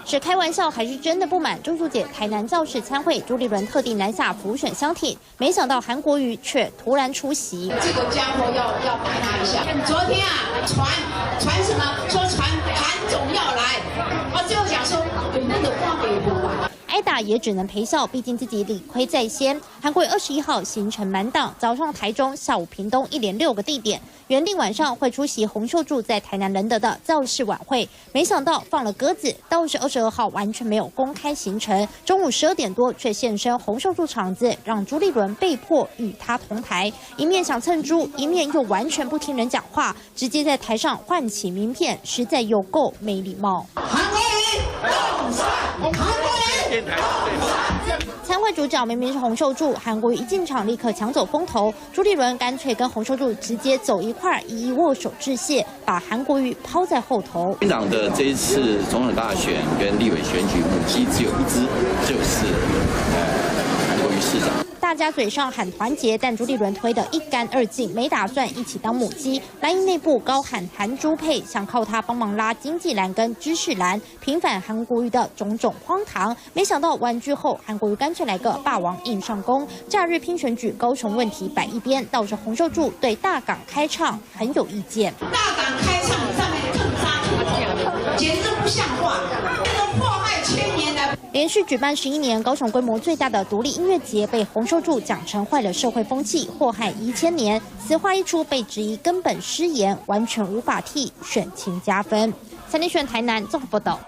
是开玩笑还是真的不满？中秋节台南造势参会，朱立伦特地南下辅选相挺，没想到韩国瑜却突然出席。这个家伙要打他一下。昨天传什么？说传韩总要来，最后讲说那个话给我。 挨打也只能陪笑，毕竟自己理亏在先。韩国瑜21号行程满档，早上台中，下午屏东，一连6个地点。原定晚上会出席洪秀柱在台南仁德的造势晚会，没想到放了鸽子，倒是22号完全没有公开行程。中午12点多却现身洪秀柱场子，让朱立伦被迫与他同台，一面想蹭猪，一面又完全不听人讲话，直接在台上唤起名片，实在有够没礼貌。韩国瑜动算，韩国瑜。 参会主角明明是洪秀柱，韩国瑜一进场立刻抢走风头，朱立伦干脆跟洪秀柱直接走一块，一一握手致谢，把韩国瑜抛在后头。民进党的这一次总统大选跟立委选举母鸡只有一只，就是韩国瑜市长。 大家嘴上喊团结，但朱立伦推得一干二净，没打算一起当母鸡。蓝营内部高喊韩朱配，想靠他帮忙拉经济蓝跟知识蓝，平反韩国瑜的种种荒唐。没想到完剧后，韩国瑜干脆来个霸王硬上弓。假日拼选举，高雄问题摆一边，倒是洪秀柱对大港开唱很有意见。大港开唱上面更杀土头，简直不像话，这个祸害千年来。 连续举办11年，高雄规模最大的独立音乐节被洪秀柱讲成坏了社会风气，祸害1000年。此话一出，被质疑根本失言，完全无法替选情加分。3立选台南综合报道。